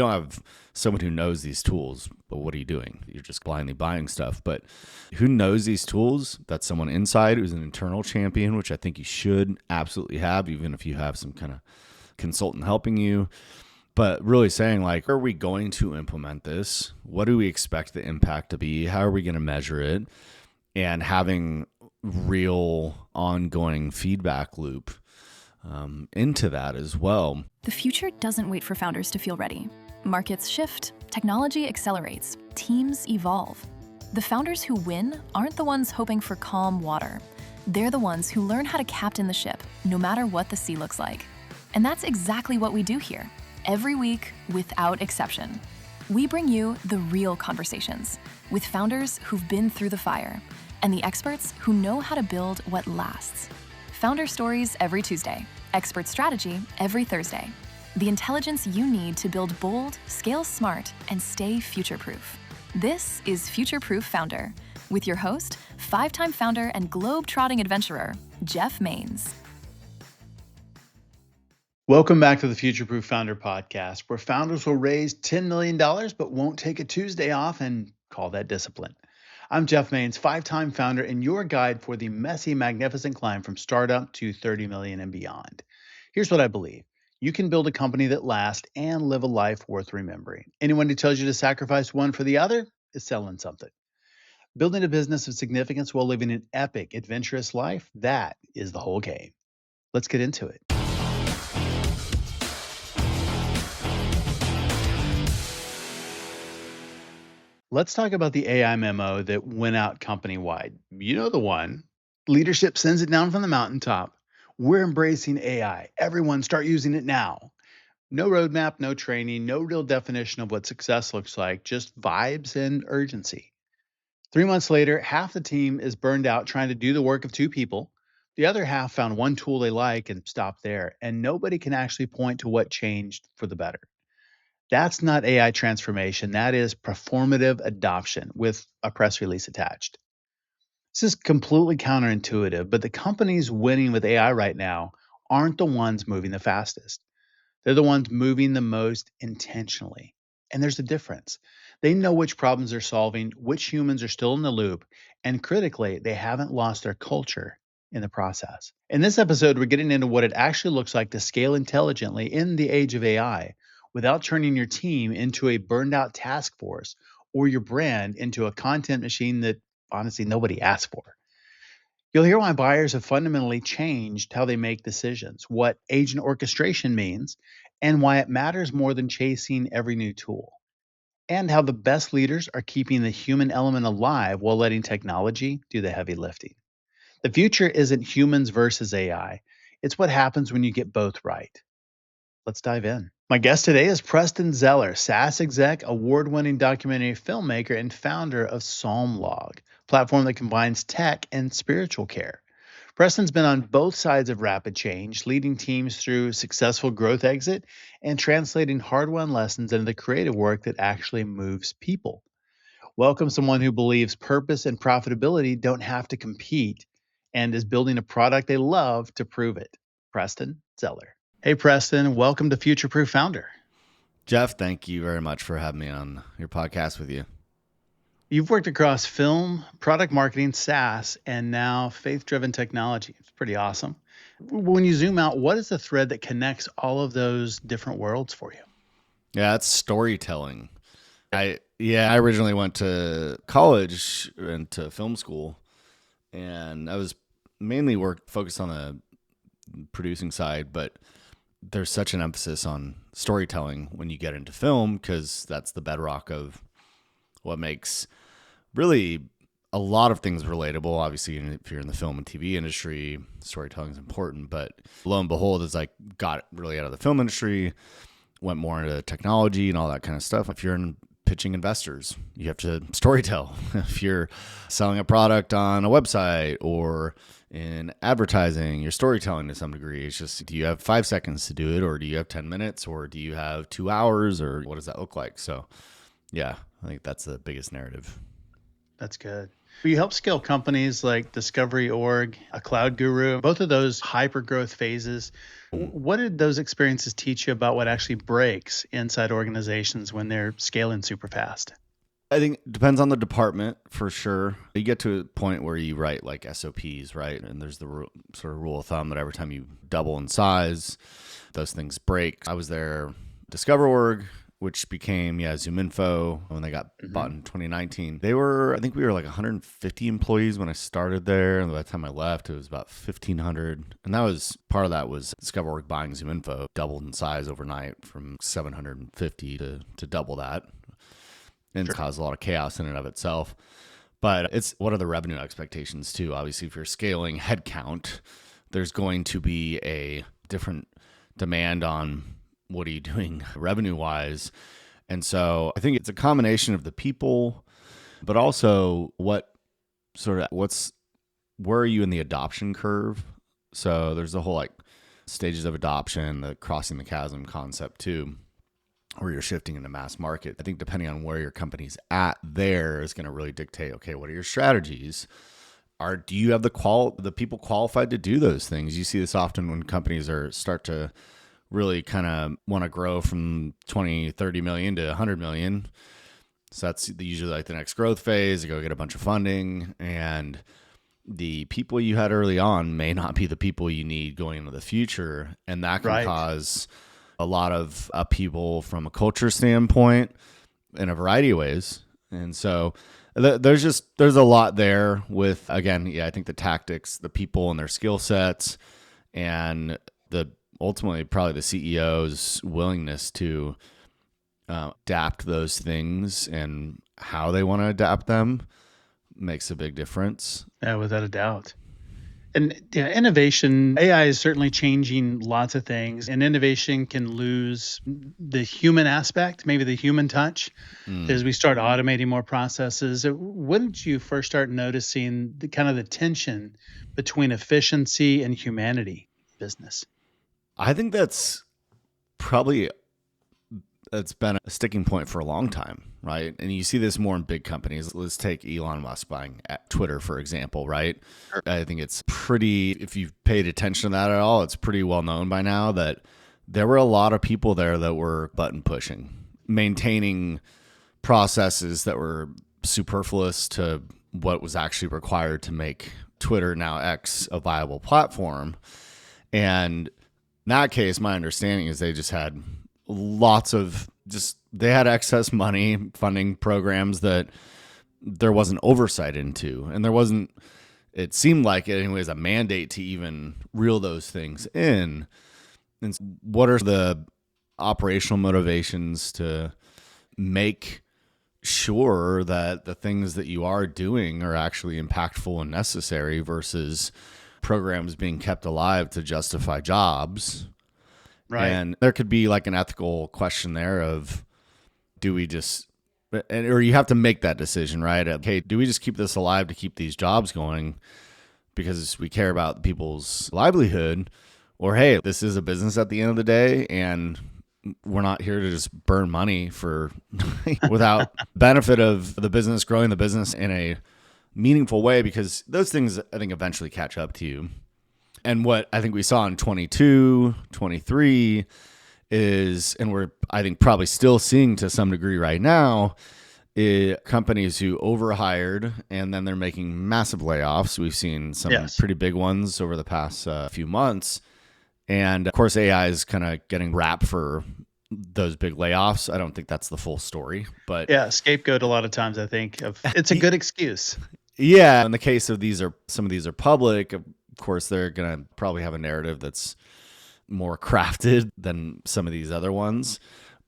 don't have someone who knows these tools, but what are you doing? You're just blindly buying stuff. But who knows these tools? That's someone inside who's an internal champion, which I think you should absolutely have, even if you have some kind of consultant helping you. But really saying, like, are we going to implement this? What do we expect the impact to be? How are we going to measure it? And having real ongoing feedback loop into that as well. The future doesn't wait for founders to feel ready. Markets shift, technology accelerates, teams evolve. The founders who win aren't the ones hoping for calm water. They're the ones who learn how to captain the ship, no matter what the sea looks like. And that's exactly what we do here, every week, without exception. We bring you the real conversations with founders who've been through the fire and the experts who know how to build what lasts. Founder Stories every Tuesday, Expert Strategy every Thursday. The intelligence you need to build bold, scale smart, and stay future-proof. This is Future-Proof Founder with your host, 5-time founder and globe-trotting adventurer, Jeff Maines. Welcome back to the Future-Proof Founder podcast, where founders will raise $10 million but won't take a Tuesday off and call that discipline. I'm Jeff Maines, 5-time founder and your guide for the messy, magnificent climb from startup to 30 million and beyond. Here's what I believe. You can build a company that lasts and live a life worth remembering. Anyone who tells you to sacrifice one for the other is selling something. Building a business of significance while living an epic, adventurous life, that is the whole game. Let's get into it. Let's talk about the AI memo that went out company-wide. You know the one. Leadership sends it down from the mountaintop. We're embracing AI. Everyone start using it now. No roadmap, no training, no real definition of what success looks like, just vibes and urgency. 3 months later, half the team is burned out trying to do the work of 2 people. The other half found one tool they like and stopped there, and nobody can actually point to what changed for the better. That's not AI transformation. That is performative adoption with a press release attached. This is completely counterintuitive, but the companies winning with AI right now aren't the ones moving the fastest. They're the ones moving the most intentionally. And there's a difference. They know which problems they're solving, which humans are still in the loop, and critically, they haven't lost their culture in the process. In this episode, we're getting into what it actually looks like to scale intelligently in the age of AI without turning your team into a burned out task force or your brand into a content machine that honestly nobody asked for. You'll hear why buyers have fundamentally changed how they make decisions, what agent orchestration means, and why it matters more than chasing every new tool, and how the best leaders are keeping the human element alive while letting technology do the heavy lifting. The future isn't humans versus AI. It's what happens when you get both right. Let's dive in. My guest today is Preston Zeller, SaaS exec, award-winning documentary filmmaker, and founder of PsalmLog, a platform that combines tech and spiritual care. Preston's been on both sides of rapid change, leading teams through successful growth exit and translating hard-won lessons into the creative work that actually moves people. Welcome someone who believes purpose and profitability don't have to compete and is building a product they love to prove it. Preston Zeller. Hey, Preston, welcome to Future Proof Founder. Jeff, thank you very much for having me on your podcast with you. You've worked across film, product marketing, SaaS, and now faith-driven technology. It's pretty awesome. When you zoom out, what is the thread that connects all of those different worlds for you? Yeah, it's storytelling. I originally went to college and to film school, and I was mainly focused on the producing side, but there's such an emphasis on storytelling when you get into film because that's the bedrock of what makes really a lot of things relatable. Obviously, if you're in the film and TV industry, storytelling is important, but lo and behold, it's like got really out of the film industry, went more into technology and all that kind of stuff. If you're in pitching investors, you have to storytell. If you're selling a product on a website or in advertising, you're storytelling to some degree. It's just, do you have 5 seconds to do it, or do you have 10 minutes, or do you have 2 hours, or what does that look like? So yeah, I think that's the biggest narrative. That's good. You help scale companies like DiscoverOrg, a cloud guru, both of those hyper growth phases. What did those experiences teach you about what actually breaks inside organizations when they're scaling super fast? I think it depends on the department for sure. You get to a point where you write like SOPs, right? And there's the sort of rule of thumb that every time you double in size, those things break. I was there, DiscoverOrg, which became, ZoomInfo when they got bought in 2019. I think we were like 150 employees when I started there. And by the time I left, it was about 1,500. And part of that was DiscoverOrg buying ZoomInfo, doubled in size overnight from 750 to double that. And it's caused a lot of chaos in and of itself. But it's what are the revenue expectations too? Obviously, if you're scaling headcount, there's going to be a different demand on what are you doing revenue-wise. And so I think it's a combination of the people, but also where are you in the adoption curve? So there's the whole like stages of adoption, the crossing the chasm concept too, where you're shifting into mass market. I think depending on where your company's at there is going to really dictate, okay, what are your strategies? Do you have the people qualified to do those things? You see this often when companies start to really kind of want to grow from 20, 30 million to 100 million. So that's usually like the next growth phase. You go get a bunch of funding, and the people you had early on may not be the people you need going into the future. And that can cause a lot of upheaval from a culture standpoint in a variety of ways. And so there's a lot there with, again, I think the tactics, the people and their skill sets, and ultimately probably the CEO's willingness to adapt those things and how they want to adapt them makes a big difference. Yeah, without a doubt. And innovation, AI is certainly changing lots of things, and innovation can lose the human aspect, maybe the human touch, as we start automating more processes. When did you first start noticing the kind of the tension between efficiency and humanity in business? I think it's been a sticking point for a long time, right? And you see this more in big companies. Let's take Elon Musk buying at Twitter, for example, right? Sure. I think it's if you've paid attention to that at all, it's pretty well known by now that there were a lot of people there that were button pushing, maintaining processes that were superfluous to what was actually required to make Twitter, now X, a viable platform. And in that case, my understanding is they just had they had excess money funding programs that there wasn't oversight into. And it seemed like it anyways, a mandate to even reel those things in. And what are the operational motivations to make sure that the things that you are doing are actually impactful and necessary versus programs being kept alive to justify jobs? Right. And there could be like an ethical question there of, or you have to make that decision, right? Okay, do we just keep this alive to keep these jobs going because we care about people's livelihood? Or, hey, this is a business at the end of the day, and we're not here to just burn money without benefit of the business, growing the business in a meaningful way, because those things, I think, eventually catch up to you. And what I think we saw in 22, 23 is, and we're, I think, probably still seeing to some degree right now, companies who overhired and then they're making massive layoffs. We've seen some pretty big ones over the past few months. And of course, AI is kind of getting rap for those big layoffs. I don't think that's the full story, but scapegoat a lot of times. I think it's a good excuse. Yeah, in the case of some of these are public. Of course, they're gonna probably have a narrative that's more crafted than some of these other ones.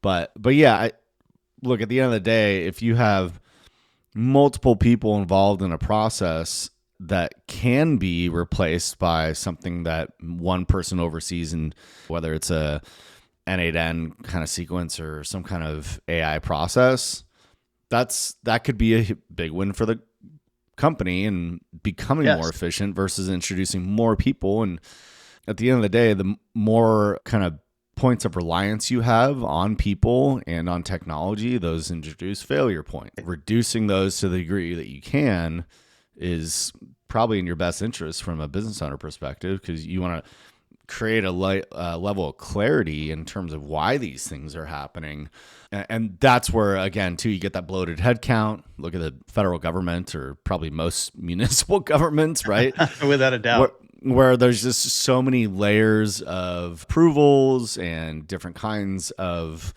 But yeah, look, at the end of the day, if you have multiple people involved in a process that can be replaced by something that one person oversees, and whether it's a N8N kind of sequence or some kind of AI process, that could be a big win for the company and becoming more efficient versus introducing more people. And at the end of the day, the more kind of points of reliance you have on people and on technology, those introduce failure points. Reducing those to the degree that you can is probably in your best interest from a business owner perspective, because you want to create a level of clarity in terms of why these things are happening. And that's where, again, too, you get that bloated headcount. Look at the federal government, or probably most municipal governments, right? Without a doubt. Where there's just so many layers of approvals and different kinds of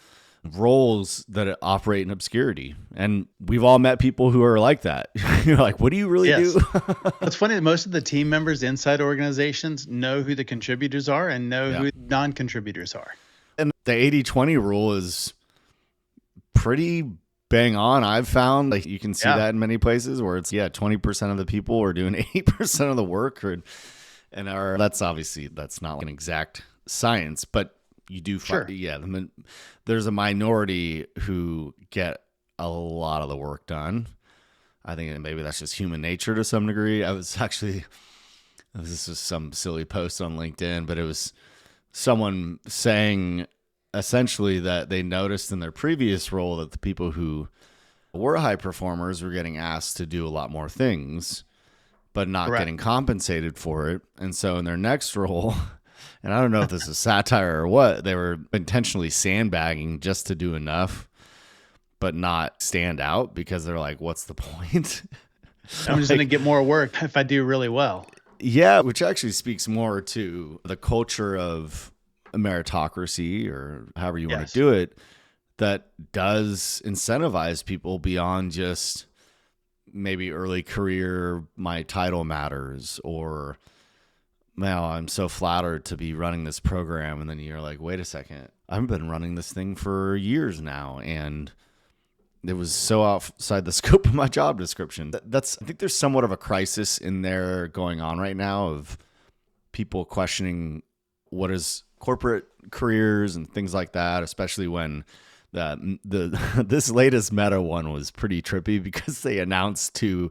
roles that operate in obscurity. And we've all met people who are like that. You're like, what do you really do? It's funny that most of the team members inside organizations know who the contributors are and know who non-contributors are. And the 80-20 rule is pretty bang on. I've found, like, you can see that in many places where it's 20% of the people are doing 80% of the work, that's obviously, that's not an exact science, but you do find, there's a minority who get a lot of the work done. I think maybe that's just human nature to some degree. This was some silly post on LinkedIn, but it was someone saying essentially that they noticed in their previous role that the people who were high performers were getting asked to do a lot more things, but not getting compensated for it. And so in their next role, and I don't know if this is satire or what, they were intentionally sandbagging just to do enough, but not stand out, because they're like, what's the point? I'm just going to get more work if I do really well. Yeah, which actually speaks more to the culture of meritocracy, or however you want to do it, that does incentivize people beyond just maybe early career, my title matters, or, now I'm so flattered to be running this program. And then you're like, wait a second, I've been running this thing for years now, and it was so outside the scope of my job description. I think there's somewhat of a crisis in there going on right now of people questioning what is corporate careers and things like that, especially when this latest Meta one was pretty trippy, because they announced to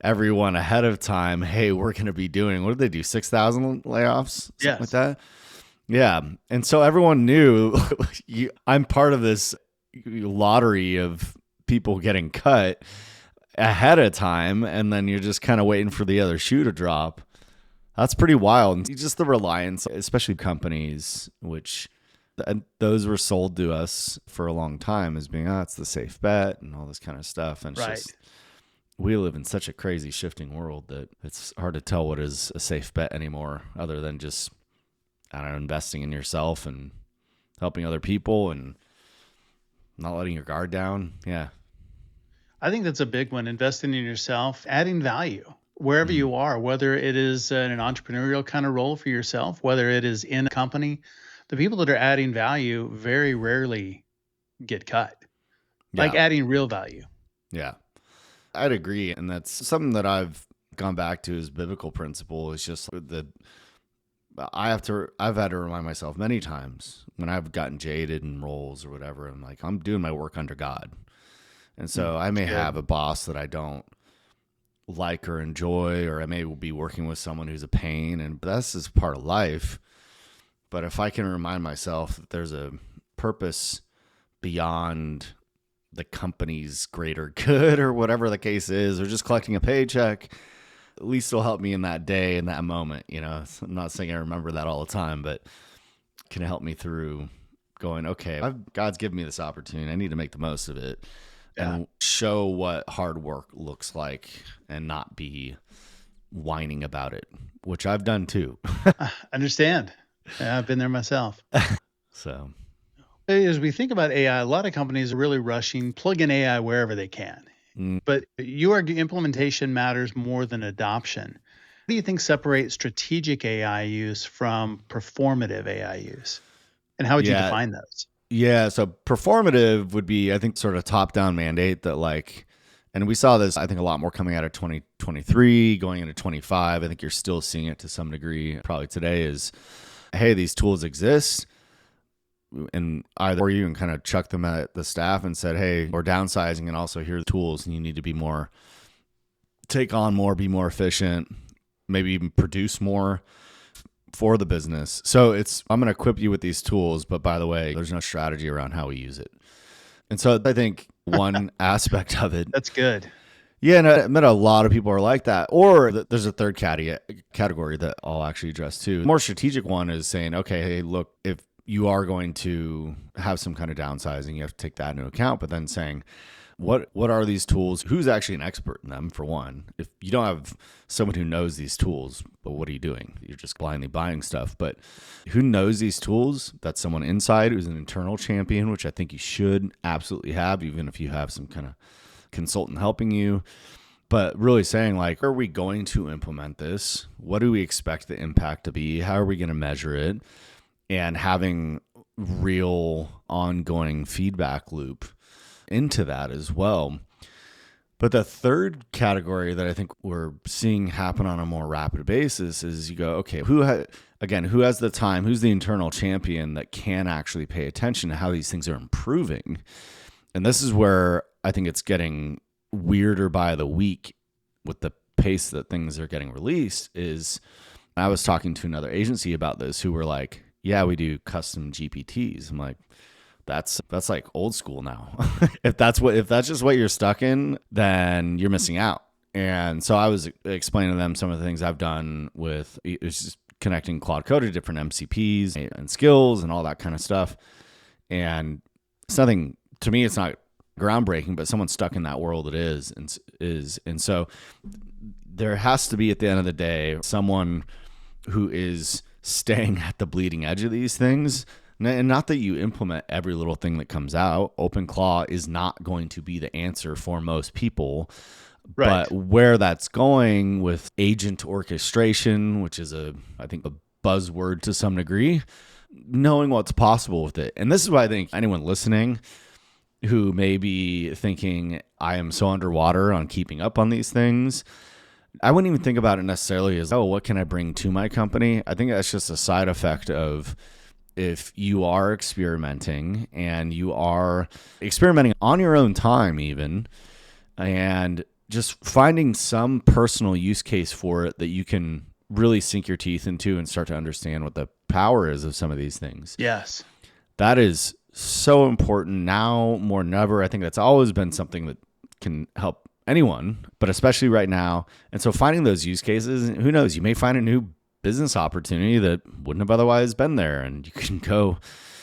everyone ahead of time, hey, we're going to be doing, what did they do, 6,000 layoffs? Something like that? Yeah. And so everyone knew I'm part of this lottery of people getting cut ahead of time, and then you're just kind of waiting for the other shoe to drop. That's pretty wild. And just the reliance, especially companies, which those were sold to us for a long time as being, it's the safe bet and all this kind of stuff. And it's just, we live in such a crazy shifting world that it's hard to tell what is a safe bet anymore, other than just, I don't know, investing in yourself and helping other people and not letting your guard down. Yeah. I think that's a big one. Investing in yourself, adding value wherever you are, whether it is in an entrepreneurial kind of role for yourself, whether it is in a company. The people that are adding value very rarely get cut, like adding real value. Yeah. I'd agree. And that's something that I've gone back to as biblical principle, is just I've had to remind myself many times when I've gotten jaded in roles or whatever. I'm like, I'm doing my work under God. And so I may have a boss that I don't like or enjoy, or I may be working with someone who's a pain, and that's just part of life. But if I can remind myself that there's a purpose beyond the company's greater good, or whatever the case is, or just collecting a paycheck, at least it'll help me in that day, in that moment. I'm not saying I remember that all the time, but can help me through going, okay, God's given me this opportunity. I need to make the most of it and show what hard work looks like, and not be whining about it, which I've done too. Understand. Yeah, I've been there myself. So as we think about AI, a lot of companies are really rushing, plug in AI wherever they can. But you argue implementation matters more than adoption. What do you think separates strategic AI use from performative AI use? And how would you define those? Yeah, so performative would be, I think, sort of top-down mandate that, and we saw this, I think, a lot more coming out of 2023, going into 25. I think you're still seeing it to some degree probably today, is, hey, these tools exist, and either you can kind of chuck them at the staff and said, hey, we're downsizing, and also here are the tools, and you need to be more, take on more, be more efficient, maybe even produce more for the business. So I'm going to equip you with these tools, but by the way, there's no strategy around how we use it. And so I think one aspect of it. That's good. Yeah, and I met a lot of people are like that. Or there's a third category that I'll actually address too. The more strategic one is saying, okay, hey, look, if you are going to have some kind of downsizing, you have to take that into account. But then saying, what are these tools? Who's actually an expert in them, for one? If you don't have someone who knows these tools, but what are you doing? You're just blindly buying stuff. But who knows these tools? That's someone inside who's an internal champion, which I think you should absolutely have, even if you have some kind of consultant helping you. But really saying, like, are we going to implement this? What do we expect the impact to be? How are we going to measure it? And having real ongoing feedback loop into that as well. But the third category that I think we're seeing happen on a more rapid basis is you go, okay, who has the time? Who's the internal champion that can actually pay attention to how these things are improving? And this is where I think it's getting weirder by the week with the pace that things are getting released. Is I was talking to another agency about this who were like, yeah, we do custom GPTs. I'm like, that's like old school now. If that's just what you're stuck in, then you're missing out. And so I was explaining to them some of the things I've done with it's just connecting Claude Code to different MCPs and skills and all that kind of stuff. And it's nothing, to me, it's not groundbreaking, but someone stuck in that world it is. And so there has to be, at the end of the day, someone who is staying at the bleeding edge of these things. And not that you implement every little thing that comes out. OpenClaw is not going to be the answer for most people. Right. But where that's going with agent orchestration, which is I think a buzzword to some degree, knowing what's possible with it. And this is why I think anyone listening who may be thinking, I am so underwater on keeping up on these things, I wouldn't even think about it necessarily as, oh, what can I bring to my company? I think that's just a side effect of, if you are experimenting and you are experimenting on your own time even, and just finding some personal use case for it that you can really sink your teeth into and start to understand what the power is of some of these things. Yes. That is so important now more than ever. I think that's always been something that can help anyone, but especially right now. And so finding those use cases, who knows, you may find a new business opportunity that wouldn't have otherwise been there, and you can go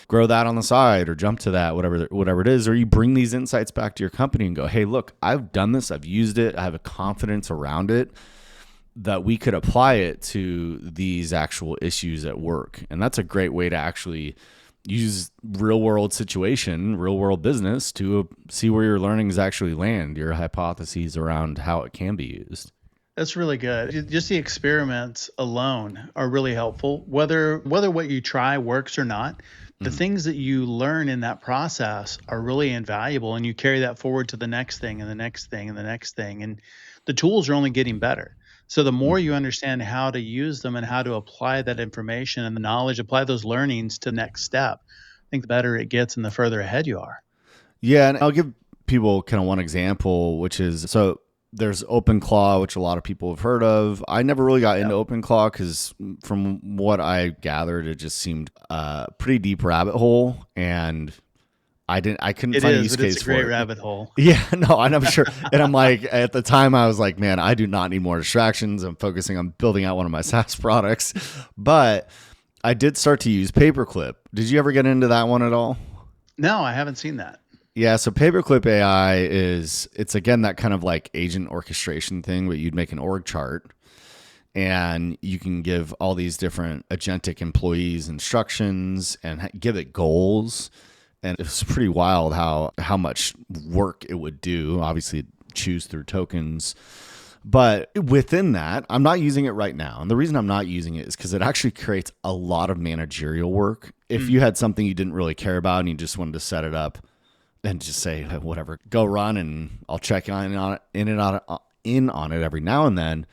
grow that on the side or jump to that, whatever it is. Or you bring these insights back to your company and go, hey, look, I've done this, I've used it, I have a confidence around it that we could apply it to these actual issues at work. And that's a great way to actually use real world business to see where your learnings actually land, your hypotheses around how it can be used. That's really good. Just the experiments alone are really helpful. Whether what you try works or not, the things that you learn in that process are really invaluable, and you carry that forward to the next thing and the next thing and the next thing. And the tools are only getting better. So the more you understand how to use them and how to apply that information and the knowledge, apply those learnings to the next step, I think the better it gets and the further ahead you are. Yeah, and I'll give people kind of one example, which is, so there's OpenClaw, which a lot of people have heard of. I never really got into OpenClaw because from what I gathered, it just seemed a pretty deep rabbit hole, and I couldn't find a use case for it. It's a great rabbit hole. Yeah, no, and I'm sure. And I'm like, at the time I was like, man, I do not need more distractions. I'm focusing on building out one of my SaaS products. But I did start to use Paperclip. Did you ever get into that one at all? No, I haven't seen that. Yeah, so Paperclip AI it's again that kind of like agent orchestration thing, but you'd make an org chart and you can give all these different agentic employees instructions and give it goals. And it was pretty wild how much work it would do. Obviously, choose through tokens. But within that, I'm not using it right now. And the reason I'm not using it is because it actually creates a lot of managerial work. If you had something you didn't really care about and you just wanted to set it up and just say, whatever, go run and I'll check in on it every now and then.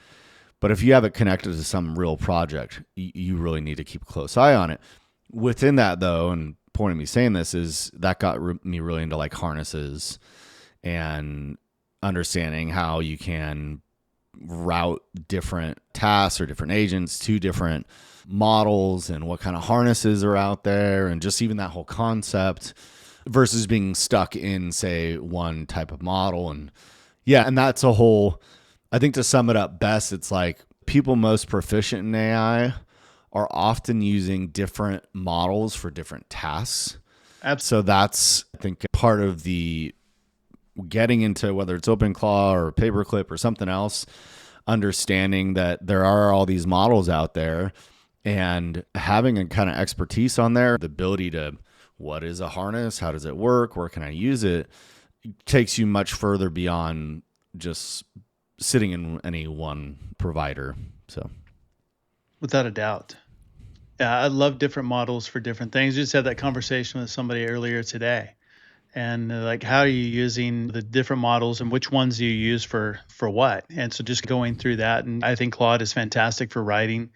But if you have it connected to some real project, you really need to keep a close eye on it. Within that, though, and point of me saying this is that got me really into like harnesses and understanding how you can route different tasks or different agents to different models and what kind of harnesses are out there, and just even that whole concept versus being stuck in, say, one type of model. And Yeah, and that's a whole, I think to sum it up best, it's like people most proficient in AI are often using different models for different tasks. Absolutely. So that's, I think, part of the getting into whether it's OpenClaw or Paperclip or something else, understanding that there are all these models out there and having a kind of expertise on there, the ability to, what is a harness? How does it work? Where can I use it? Takes you much further beyond just sitting in any one provider. So, Without a doubt. Yeah, I love different models for different things. Just had that conversation with somebody earlier today. And like, how are you using the different models and which ones do you use for what? And so just going through that. And I think Claude is fantastic for writing.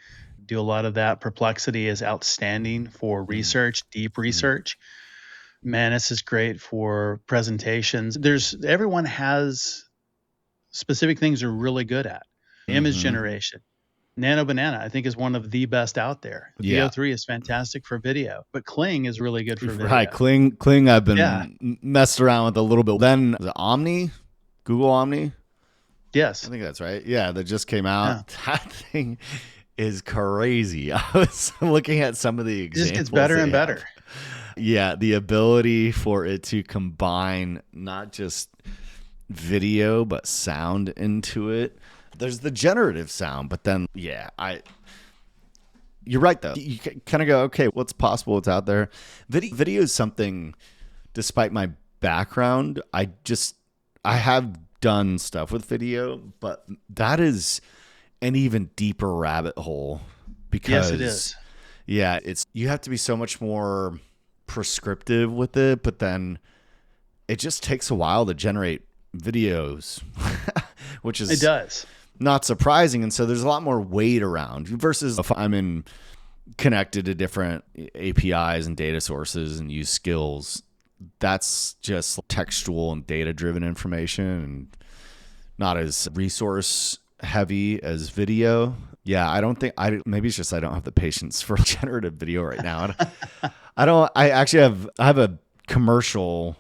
Do a lot of that. Perplexity is outstanding for research, deep research. Manus is great for presentations. Everyone has specific things they're really good at. Image generation. Nano Banana, I think, is one of the best out there. Yeah. VO3 is fantastic for video, but Kling is really good for video. Right, Kling I've been messed around with a little bit. Then the Omni, Google Omni. Yes. I think that's right. Yeah, that just came out. Yeah. That thing is crazy. I was looking at some of the examples. It just gets better and better. Yeah, the ability for it to combine not just video but sound into it. There's the generative sound, but then you're right though. You kind of go, okay, what's possible? What's out there? Video is something. Despite my background, I have done stuff with video, but that is an even deeper rabbit hole because yes, it is. Yeah, you have to be so much more prescriptive with it, but then it just takes a while to generate videos, which is it does. Not surprising. And so there's a lot more weight around versus if I'm connected to different APIs and data sources and use skills. That's just textual and data driven information and not as resource heavy as video. Yeah, I don't think maybe it's just I don't have the patience for generative video right now. I have a commercial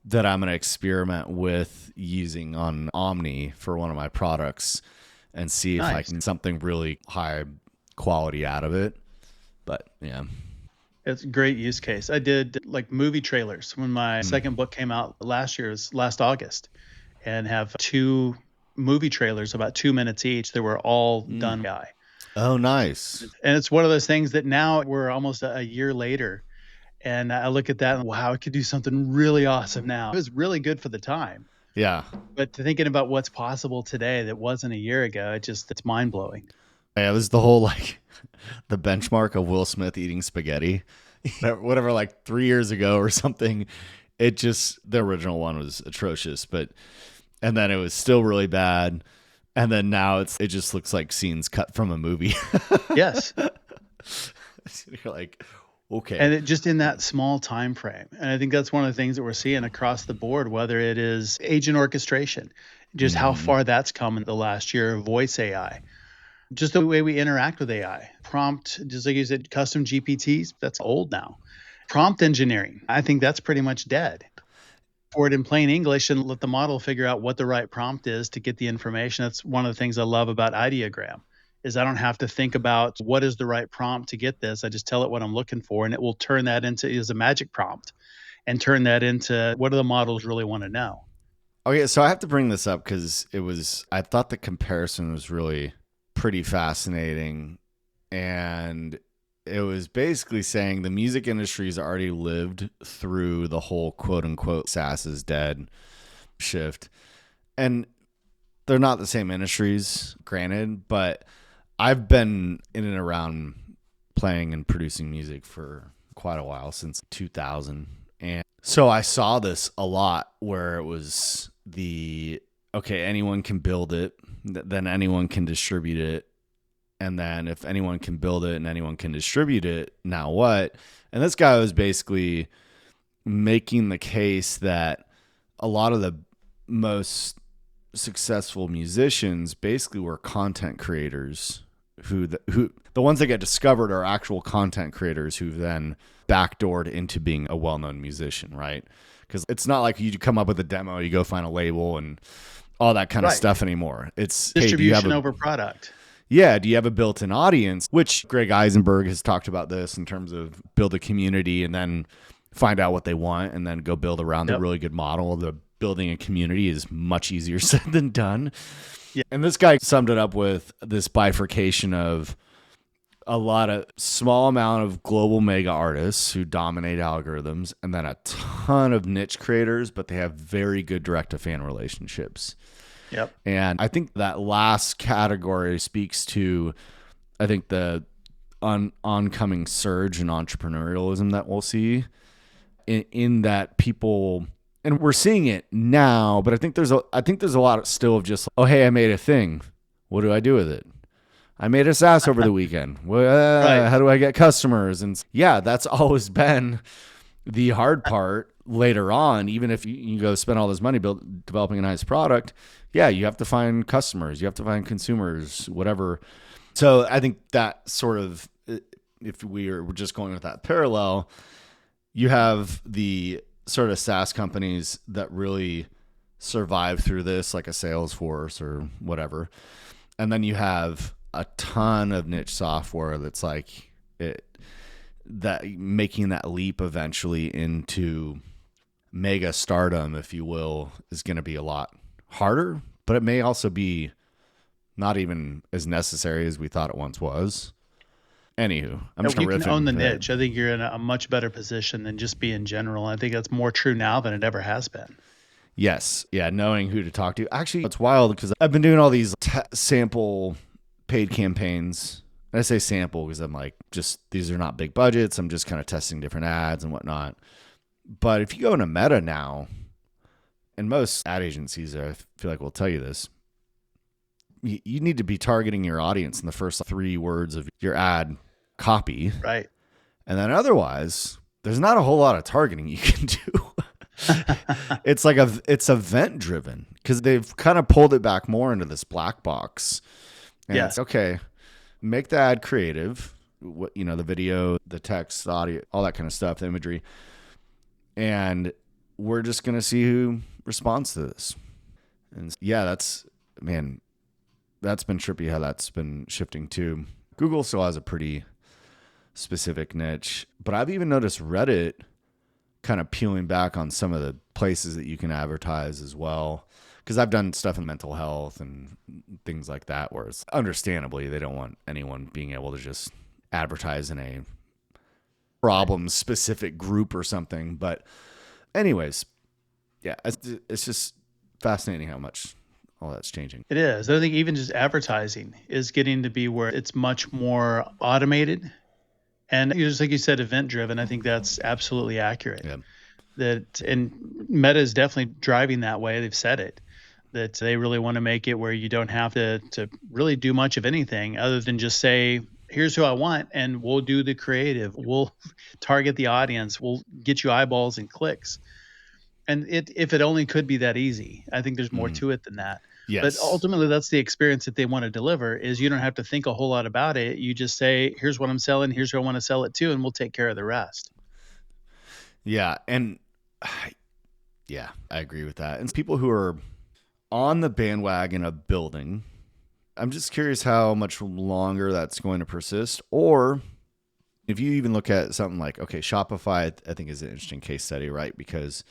that I'm going to experiment with using on Omni for one of my products and see if I can get something really high quality out of it. But yeah. It's a great use case. I did like movie trailers when my second book came out last August, and have 2 movie trailers about 2 minutes each. They were all done by. Oh, nice. And it's one of those things that now we're almost a year later. And I look at that and wow, it could do something really awesome now. It was really good for the time. Yeah. But thinking about what's possible today that wasn't a year ago, it's mind blowing. Yeah, this is the whole the benchmark of Will Smith eating spaghetti, whatever, 3 years ago or something. The original one was atrocious, and then it was still really bad. And then now it just looks like scenes cut from a movie. Yes. You're like, okay. And it just in that small time frame. And I think that's one of the things that we're seeing across the board, whether it is agent orchestration, just how far that's come in the last year, voice AI, just the way we interact with AI, prompt, just like you said, custom GPTs, that's old now. Prompt engineering, I think that's pretty much dead. For it in plain English and let the model figure out what the right prompt is to get the information. That's one of the things I love about Ideogram. Is I don't have to think about what is the right prompt to get this. I just tell it what I'm looking for, and it will turn that into as a magic prompt and turn that into what do the models really want to know. Okay, so I have to bring this up because I thought the comparison was really pretty fascinating. And it was basically saying the music industry's already lived through the whole quote unquote SaaS is dead shift. And they're not the same industries, granted, but I've been in and around playing and producing music for quite a while, since 2000. And so I saw this a lot where it was anyone can build it, then anyone can distribute it. And then if anyone can build it and anyone can distribute it, now what? And this guy was basically making the case that a lot of the most successful musicians basically were content creators who the ones that get discovered are actual content creators who then backdoored into being a well-known musician, right? Because it's not like you come up with a demo, you go find a label and all that kind of Right. stuff anymore. It's, hey, Distribution over product. yeah, do you have a built-in audience? Which Greg Eisenberg has talked about this in terms of build a community and then find out what they want and then go build around the really good model. The building a community is much easier said than done. Yeah. And this guy summed it up with this bifurcation of a lot of small amount of global mega artists who dominate algorithms, and then a ton of niche creators, but they have very good direct to fan relationships. Yep. And I think that last category speaks to, I think, the oncoming surge in entrepreneurialism that we'll see in that people, and we're seeing it now, but I think there's a lot still of just, oh, hey, I made a thing. What do I do with it? I made a SaaS over the weekend. Well, how do I get customers? And yeah, that's always been the hard part later on. Even if you go spend all this money developing a nice product, yeah, you have to find customers. You have to find consumers, whatever. So I think that sort of, if we're just going with that parallel, you have the sort of SaaS companies that really survive through this, like a Salesforce or whatever. And then you have a ton of niche software that's like that making that leap eventually into mega stardom, if you will, is going to be a lot harder, but it may also be not even as necessary as we thought it once was. Anywho, I'm just going to riff. You can own the niche. I think you're in a much better position than just be in general. I think that's more true now than it ever has been. Yes. Yeah. Knowing who to talk to. Actually, it's wild because I've been doing all these sample paid campaigns. I say sample because I'm like, just these are not big budgets. I'm just kind of testing different ads and whatnot. But if you go into Meta now, and most ad agencies, I feel like will tell you this, you need to be targeting your audience in the first 3 words of your ad copy. Right. And then otherwise, there's not a whole lot of targeting you can do. It's like it's event driven because they've kind of pulled it back more into this black box. And it's okay, make the ad creative, the video, the text, the audio, all that kind of stuff, the imagery. And we're just going to see who responds to this. And yeah, that's been trippy how that's been shifting too. Google still has a pretty specific niche, but I've even noticed Reddit kind of peeling back on some of the places that you can advertise as well. Because I've done stuff in mental health and things like that, where it's understandably they don't want anyone being able to just advertise in a problem-specific group or something. But anyways, yeah, it's just fascinating how much all that's changing. It is. I think even just advertising is getting to be where it's much more automated. And just like you said, event-driven. I think that's absolutely accurate. Yeah. And Meta is definitely driving that way. They've said it, that they really want to make it where you don't have to really do much of anything other than just say, here's who I want, and we'll do the creative. We'll target the audience. We'll get you eyeballs and clicks. And if it only could be that easy, I think there's more to it than that. Yes. But ultimately, that's the experience that they want to deliver, is you don't have to think a whole lot about it. You just say, here's what I'm selling, here's who I want to sell it to, and we'll take care of the rest. Yeah. And yeah, I agree with that. And people who are on the bandwagon of building, I'm just curious how much longer that's going to persist. Or if you even look at something like, okay, Shopify, I think is an interesting case study, right? Because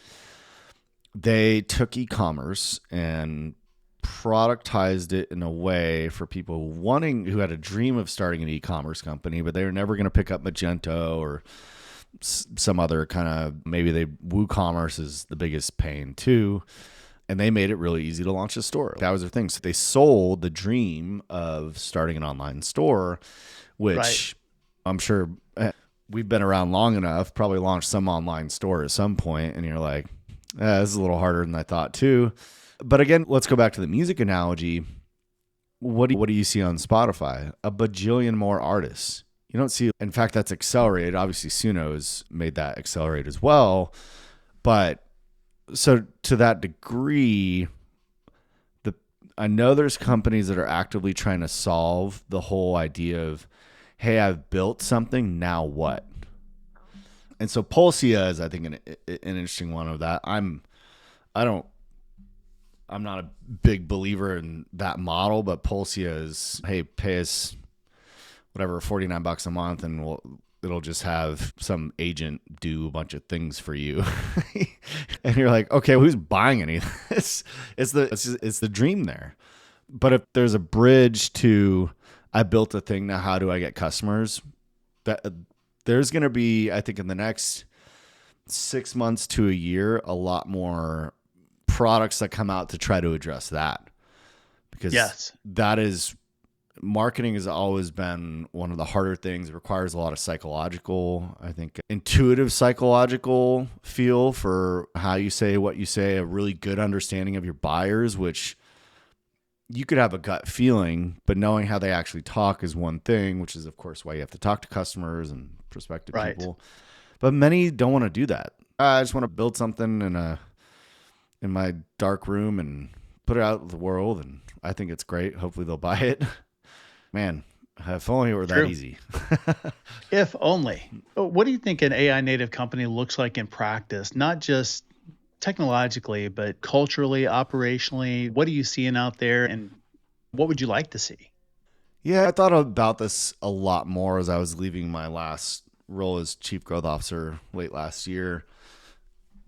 they took e-commerce and productized it in a way for people who had a dream of starting an e-commerce company, but they were never going to pick up Magento or some other kind of, maybe WooCommerce is the biggest pain too. And they made it really easy to launch a store. That was their thing. So they sold the dream of starting an online store, which I'm sure we've been around long enough, probably launched some online store at some point, and you're like, this is a little harder than I thought too. But again, let's go back to the music analogy. What do you see on Spotify? A bajillion more artists. You don't see, in fact, that's accelerated. Obviously, Suno's made that accelerate as well. But so to that degree, I know there's companies that are actively trying to solve the whole idea of, hey, I've built something, now what? And so Pulsia is, I think, an interesting one of that. I'm not a big believer in that model, but Pulsia is, hey, pay us whatever, $49 a month, and it'll just have some agent do a bunch of things for you. And you're like, okay, who's buying any of this? It's the dream there. But if there's a bridge to, I built a thing, now how do I get customers? That there's going to be, I think, in the next 6 months to a year, a lot more products that come out to try to address that. Because that is, marketing has always been one of the harder things. It requires a lot of psychological, I think, intuitive psychological feel for how you say what you say, a really good understanding of your buyers, which you could have a gut feeling, but knowing how they actually talk is one thing, which is, of course, why you have to talk to customers and prospective people. But many don't want to do that. I just want to build something in my dark room and put it out to the world, and I think it's great. Hopefully they'll buy it. Man, if only it were that easy. If only. What do you think an AI native company looks like in practice? Not just technologically, but culturally, operationally. What are you seeing out there, and what would you like to see? Yeah, I thought about this a lot more as I was leaving my last role as chief growth officer late last year.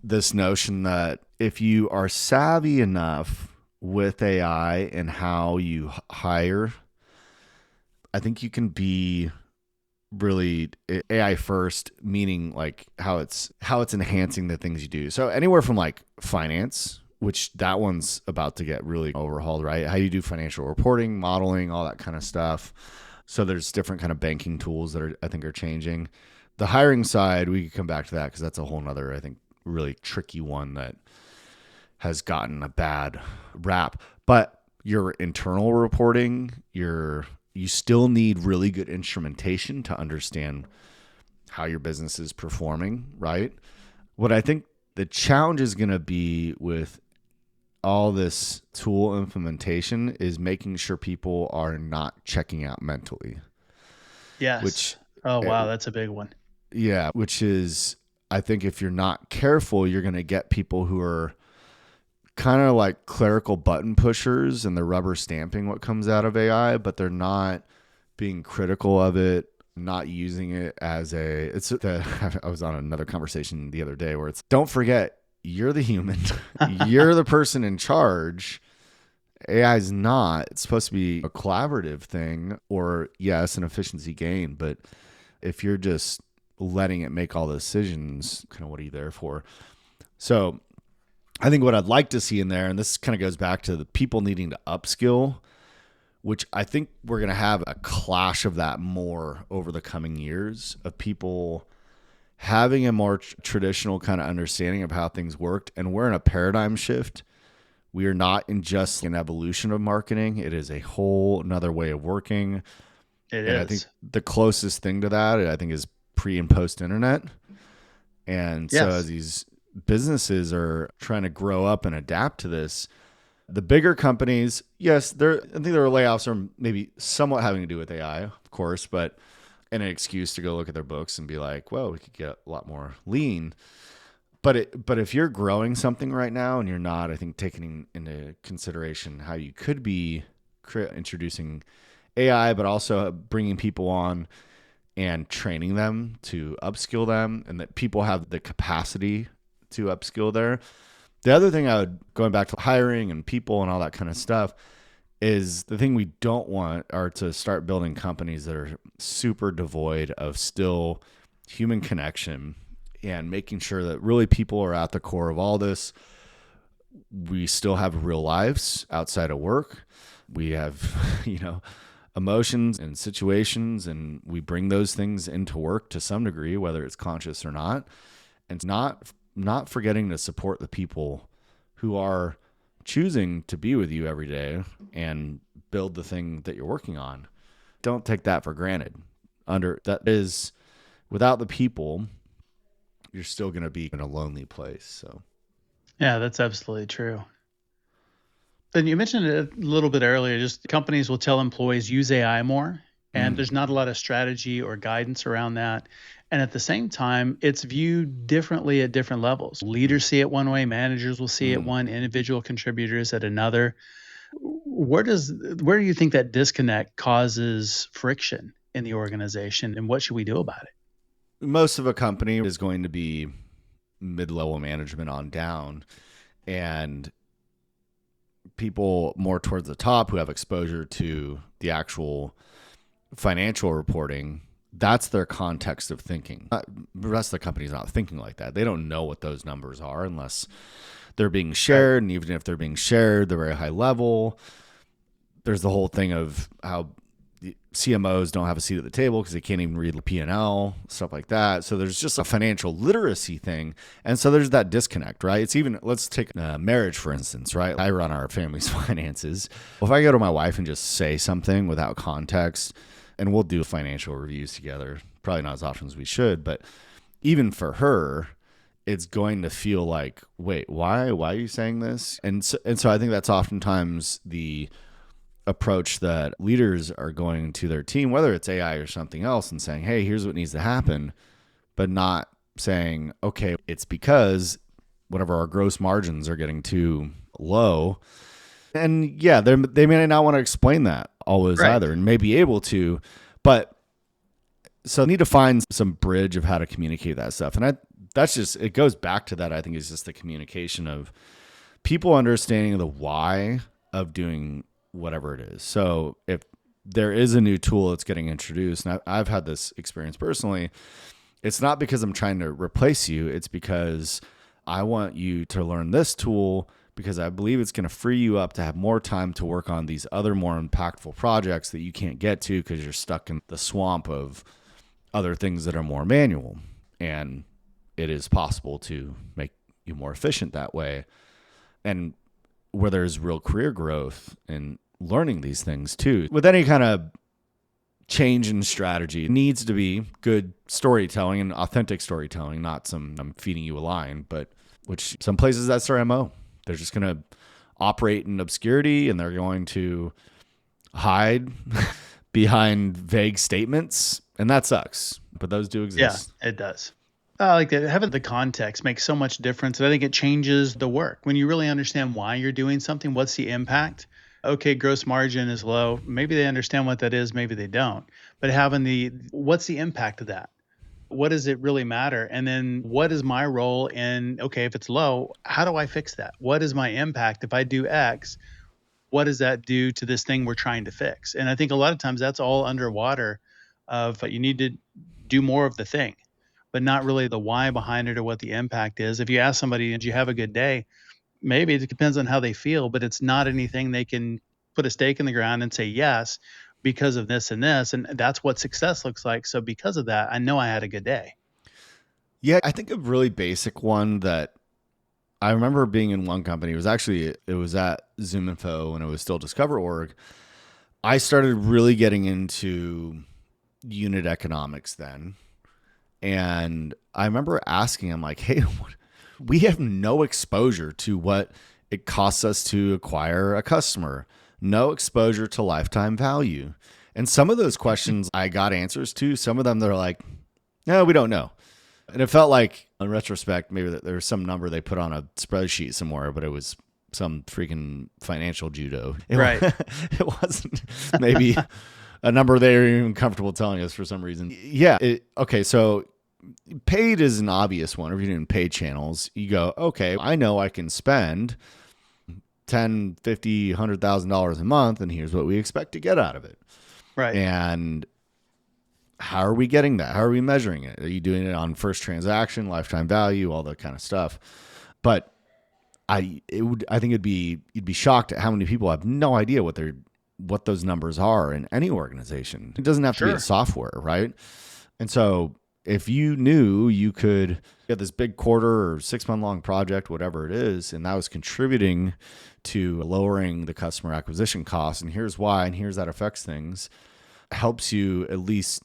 This notion that if you are savvy enough with AI and how you hire, I think you can be really AI first, meaning like how it's enhancing the things you do. So anywhere from like finance, which that one's about to get really overhauled, right? How you do financial reporting, modeling, all that kind of stuff. So there's different kind of banking tools that I think are changing. The hiring side, we could come back to that because that's a whole nother, I think, really tricky one that has gotten a bad rap. But your internal reporting, you still need really good instrumentation to understand how your business is performing, right? What I think the challenge is going to be with all this tool implementation is making sure people are not checking out mentally. Yes. Oh, wow. That's a big one. Yeah. Which is, I think if you're not careful, you're going to get people who are kind of like clerical button pushers and they're rubber stamping what comes out of AI, but they're not being critical of it, not using it as I was on another conversation the other day where it's, don't forget, you're the human, you're the person in charge. AI is not. It's supposed to be a collaborative thing, or yes, an efficiency gain. But if you're just letting it make all the decisions, kind of what are you there for? So I think what I'd like to see in there, and this kind of goes back to the people needing to upskill, which I think we're going to have a clash of that more over the coming years, of people having a more traditional kind of understanding of how things worked. And we're in a paradigm shift. We are not in just an evolution of marketing. It is a whole another way of working. It is. I think the closest thing to that, I think, is pre and post internet. And so as these businesses are trying to grow up and adapt to this, the bigger companies, yes, I think their layoffs are maybe somewhat having to do with AI, of course, but an excuse to go look at their books and be like, well, we could get a lot more lean. But if you're growing something right now and you're not, I think, taking into consideration how you could be introducing AI, but also bringing people on and training them to upskill them, and that people have the capacity to upskill there. The other thing going back to hiring and people and all that kind of stuff, is the thing we don't want are to start building companies that are super devoid of still human connection, and making sure that really people are at the core of all this. We still have real lives outside of work. We have, emotions and situations, and we bring those things into work to some degree, whether it's conscious or not. And not forgetting to support the people who are choosing to be with you every day and build the thing that you're working on. Don't take that for granted. Without the people, you're still going to be in a lonely place. So, yeah, that's absolutely true. And you mentioned it a little bit earlier, just companies will tell employees use AI more. And there's not a lot of strategy or guidance around that. And at the same time, it's viewed differently at different levels. Leaders see it one way, managers will see it one, individual contributors at another. Where do you think that disconnect causes friction in the organization, and what should we do about it? Most of a company is going to be mid-level management on down, and people more towards the top who have exposure to the actual financial reporting, that's their context of thinking. The rest of the company's not thinking like that. They don't know what those numbers are unless they're being shared. And even if they're being shared, they're very high level. There's the whole thing of how the CMOs don't have a seat at the table because they can't even read the P&L, stuff like that. So there's just a financial literacy thing. And so there's that disconnect, right? It's even, let's take marriage, for instance, right? I run our family's finances. If I go to my wife and just say something without context, and we'll do financial reviews together, probably not as often as we should, but even for her, it's going to feel like, wait, why are you saying this? And so I think that's oftentimes the approach that leaders are going to their team, whether it's AI or something else, and saying, hey, here's what needs to happen, but not saying, okay, it's because whatever our gross margins are getting too low. And yeah, they may not want to explain that always either, and may be able to, but so I need to find some bridge of how to communicate that stuff. And that's just, it goes back to that. I think is just the communication of people understanding the why of doing whatever it is. So if there is a new tool that's getting introduced, and I've had this experience personally, it's not because I'm trying to replace you. It's because I want you to learn this tool because I believe it's going to free you up to have more time to work on these other more impactful projects that you can't get to because you're stuck in the swamp of other things that are more manual. And it is possible to make you more efficient that way. And where there's real career growth in learning these things too. With any kind of change in strategy, it needs to be good storytelling and authentic storytelling, not some I'm feeding you a line, but which some places that's their MO. They're just going to operate in obscurity and they're going to hide behind vague statements. And that sucks, but those do exist. Yeah, it does. Like that, having the context makes so much difference. And I think it changes the work. When you really understand why you're doing something, what's the impact? Okay, gross margin is low. Maybe they understand what that is, maybe they don't. But what's the impact of that? What does it really matter? And then what is my role in, okay, if it's low, how do I fix that? What is my impact? If I do X, what does that do to this thing we're trying to fix? And I think a lot of times that's all underwater of you need to do more of the thing, but not really the why behind it or what the impact is. If you ask somebody, did you have a good day? Maybe it depends on how they feel, but it's not anything they can put a stake in the ground and say yes because of this and this. And that's what success looks like. So because of that, I know I had a good day. Yeah, I think a really basic one that I remember being in one company, it was at ZoomInfo when it was still DiscoverOrg. I started really getting into unit economics then. And I remember asking him like, hey, we have no exposure to what it costs us to acquire a customer, no exposure to lifetime value. And some of those questions I got answers to. Some of them they're like, no, we don't know. And it felt like in retrospect, maybe there was some number they put on a spreadsheet somewhere, but it was some freaking financial judo. It wasn't maybe a number they were even comfortable telling us for some reason. Yeah. Okay. So paid is an obvious one. If you're doing paid channels, you go, okay, I know I can spend $10, $50, $100,000 a month, and here's what we expect to get out of it. Right. And how are we getting that? How are we measuring it? Are you doing it on first transaction, lifetime value, all that kind of stuff? But I think you'd be shocked at how many people have no idea what those numbers are in any organization. It doesn't have to be a software, right? And so if you knew you could get this big quarter or 6 month long project, whatever it is, and that was contributing to lowering the customer acquisition costs, and here's why, and here's that affects things, helps you at least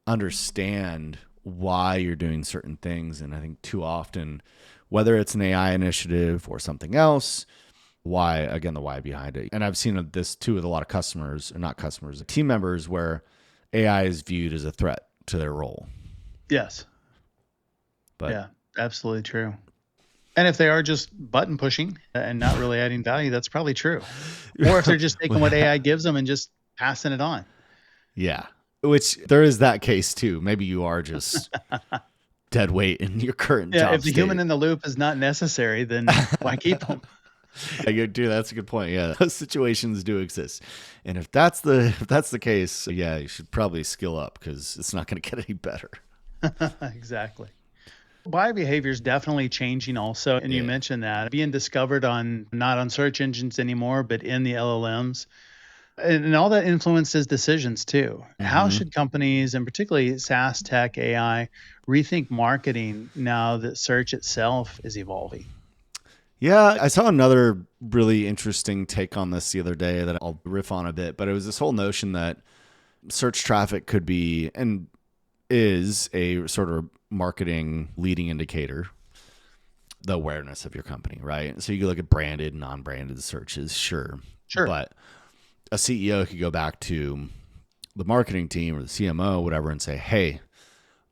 understand why you're doing certain things. And I think too often, whether it's an AI initiative or something else, why, again, the why behind it. And I've seen this too with a lot of customers, or not customers, team members, where AI is viewed as a threat to their role. Yes. But Yeah, absolutely true. And if they are just button pushing and not really adding value, that's probably true. Or if they're just taking what AI gives them and just passing it on. yeah, which there is that case too. Maybe you are just dead weight in your current Yeah, job if the state. human in the loop is not necessary, then why keep them? Dude, that's a good point. Yeah, those situations do exist, and if that's the case, yeah, you should probably skill up because it's not going to get any better. Exactly. Buyer behavior is definitely changing also. And you Yeah. mentioned that being discovered on not on search engines anymore, but in the LLMs. And all that influences decisions too. How Mhm. should companies, and particularly SaaS tech AI, rethink marketing now that search itself is evolving? Yeah, I saw another really interesting take on this the other day that I'll riff on a bit, but it was this whole notion that search traffic could be and is a sort of marketing leading indicator, the awareness of your company, right? So you can look at branded, non-branded searches, sure. Sure. But a CEO could go back to the marketing team or the CMO, whatever, and say, hey,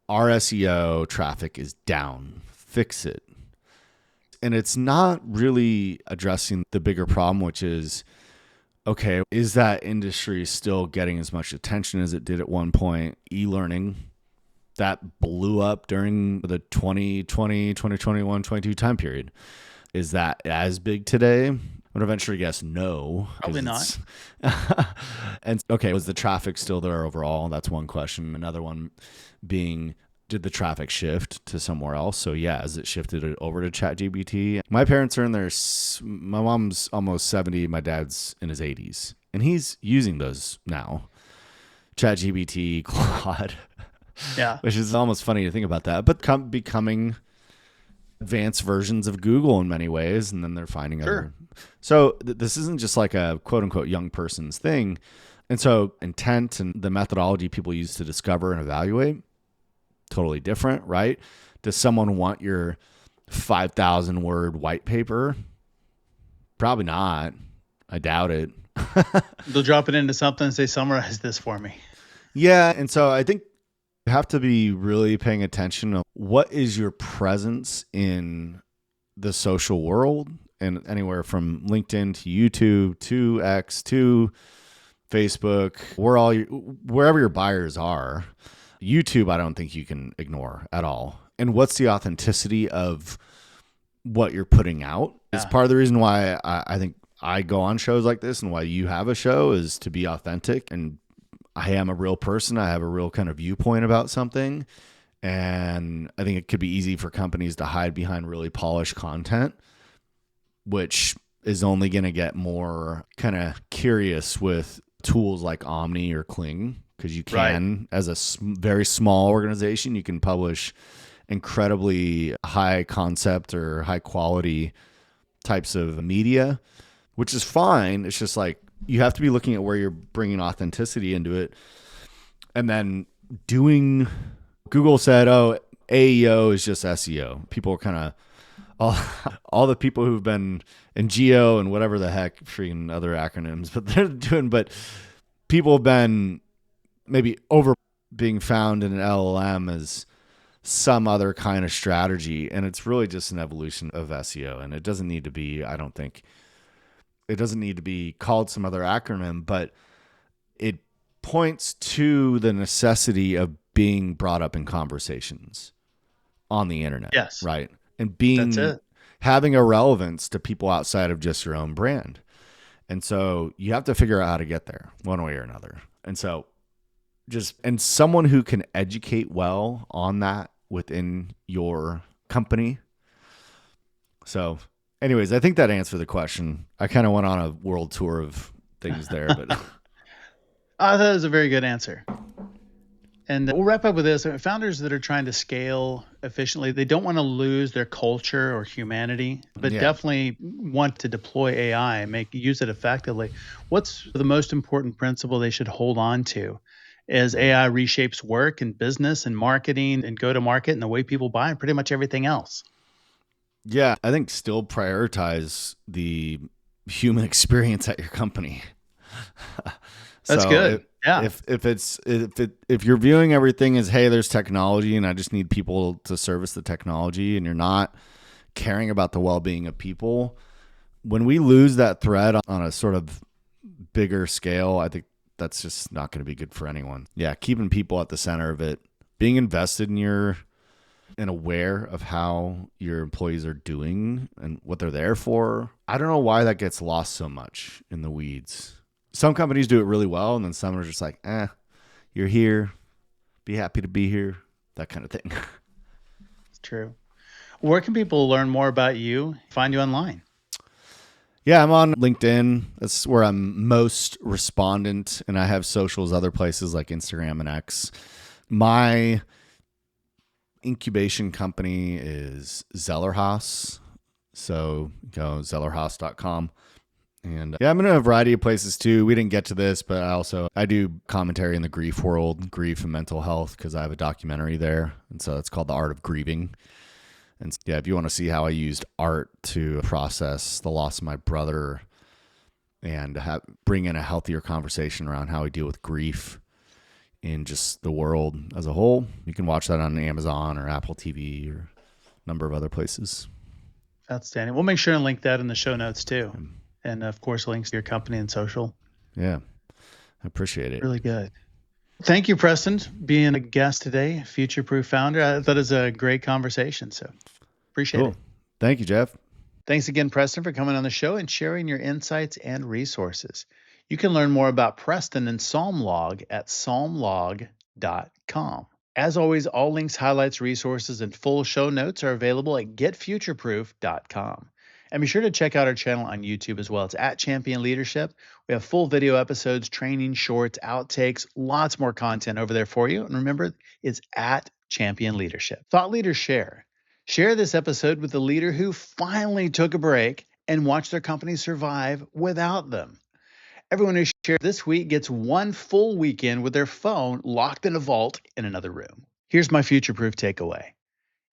our SEO traffic is down, fix it. And it's not really addressing the bigger problem, which is, okay, is that industry still getting as much attention as it did at one point? E-learning, that blew up during the 2020, 2021, 22 time period. Is that as big today? I'm going to venture to guess no. Probably not. And okay, was the traffic still there overall? That's one question. Another one being, did the traffic shift to somewhere else? So yeah, as it shifted over to ChatGPT. My parents are in their, my mom's almost 70, my dad's in his 80s, and he's using those now. ChatGPT, Claude. Yeah. Which is almost funny to think about that, but becoming advanced versions of Google in many ways, and then they're finding other. So this isn't just like a quote unquote young person's thing. And so intent and the methodology people use to discover and evaluate, totally different, right? Does someone want your 5,000 word white paper? Probably not. I doubt it. They'll drop it into something and say, summarize this for me. Yeah. And so I think you have to be really paying attention to what is your presence in the social world, and anywhere from LinkedIn to YouTube to X to Facebook, wherever your buyers are. YouTube, I don't think you can ignore at all. And what's the authenticity of what you're putting out? Is part of the reason why I think I go on shows like this and why you have a show, is to be authentic, and I am a real person. I have a real kind of viewpoint about something. And I think it could be easy for companies to hide behind really polished content, which is only going to get more kind of curious with tools like Omni or Kling, because you can, as a very small organization, you can publish incredibly high concept or high quality types of media, which is fine. It's just like, you have to be looking at where you're bringing authenticity into it. And then Google said, oh, AEO is just SEO. People are kind of, all the people who've been in Geo and whatever the heck, freaking other acronyms, but people have been maybe over being found in an LLM as some other kind of strategy. And it's really just an evolution of SEO. And it doesn't need to be, I don't think, it doesn't need to be called some other acronym, but it points to the necessity of being brought up in conversations on the internet. Yes. Right. And having a relevance to people outside of just your own brand. And so you have to figure out how to get there one way or another. And so and someone who can educate well on that within your company. So anyways, I think that answered the question. I kind of went on a world tour of things there, but I thought it was a very good answer. And we'll wrap up with this. Founders that are trying to scale efficiently, they don't want to lose their culture or humanity, but definitely want to deploy AI and use it effectively. What's the most important principle they should hold on to as AI reshapes work and business and marketing and go-to-market and the way people buy and pretty much everything else? Yeah, I think still prioritize the human experience at your company. That's So good. Yeah. if you're viewing everything as, hey, there's technology and I just need people to service the technology, and you're not caring about the well-being of people, when we lose that thread on a sort of bigger scale, I think that's just not going to be good for anyone. Yeah, keeping people at the center of it, being invested in and aware of how your employees are doing and what they're there for. I don't know why that gets lost so much in the weeds. Some companies do it really well, and then some are just like, you're here, be happy to be here, that kind of thing. It's true. Where can people learn more about you, find you online? Yeah, I'm on LinkedIn. That's where I'm most respondent, and I have socials other places like Instagram and X. My incubation company is Zellerhaus. So go zellerhaus.com. And yeah, I'm in a variety of places too. We didn't get to this, but I do commentary in the grief world, grief and mental health, because I have a documentary there. And so it's called The Art of Grieving. And yeah, if you want to see how I used art to process the loss of my brother and bring in a healthier conversation around how we deal with grief in just the world as a whole, you can watch that on Amazon or Apple TV or a number of other places. Outstanding. We'll make sure and link that in the show notes too. And of course, links to your company and social. Yeah, I appreciate it. Really good. Thank you, Preston, being a guest today, Future Proof Founder. I thought it was a great conversation, so appreciate it. Thank you, Jeff. Thanks again, Preston, for coming on the show and sharing your insights and resources. You can learn more about Preston and SalmLog at salmlog.com. As always, all links, highlights, resources, and full show notes are available at getfutureproof.com. And be sure to check out our channel on YouTube as well. It's at Champion Leadership. We have full video episodes, training, shorts, outtakes, lots more content over there for you. And remember, it's at Champion Leadership. Thought leaders share. Share this episode with the leader who finally took a break and watched their company survive without them. Everyone who shared this week gets one full weekend with their phone locked in a vault in another room. Here's my future-proof takeaway.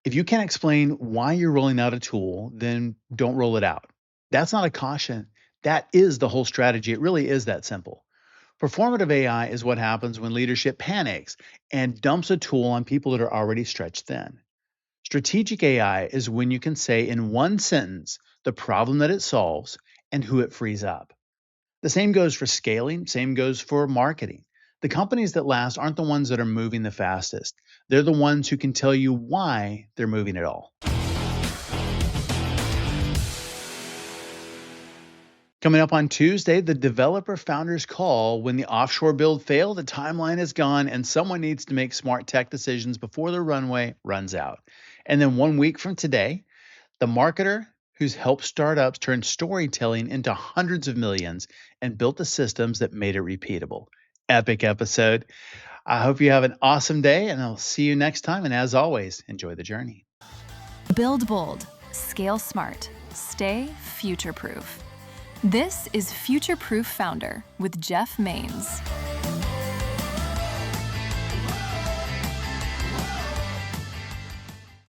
If you can't explain why you're rolling out a tool, then don't roll it out. That's not a caution. That is the whole strategy. It really is that simple. Performative AI is what happens when leadership panics and dumps a tool on people that are already stretched thin. Strategic AI is when you can say in one sentence the problem that it solves and who it frees up. The same goes for scaling, same goes for marketing. The companies that last aren't the ones that are moving the fastest. They're the ones who can tell you why they're moving at all. Coming up on Tuesday, the developer founders call. When the offshore build failed, the timeline is gone, and someone needs to make smart tech decisions before the runway runs out. And then 1 week from today, the marketer who's helped startups turn storytelling into hundreds of millions and built the systems that made it repeatable. Epic episode. I hope you have an awesome day, and I'll see you next time. And as always, enjoy the journey. Build bold, scale smart, stay future-proof. This is Future Proof Founder with Jeff Maines.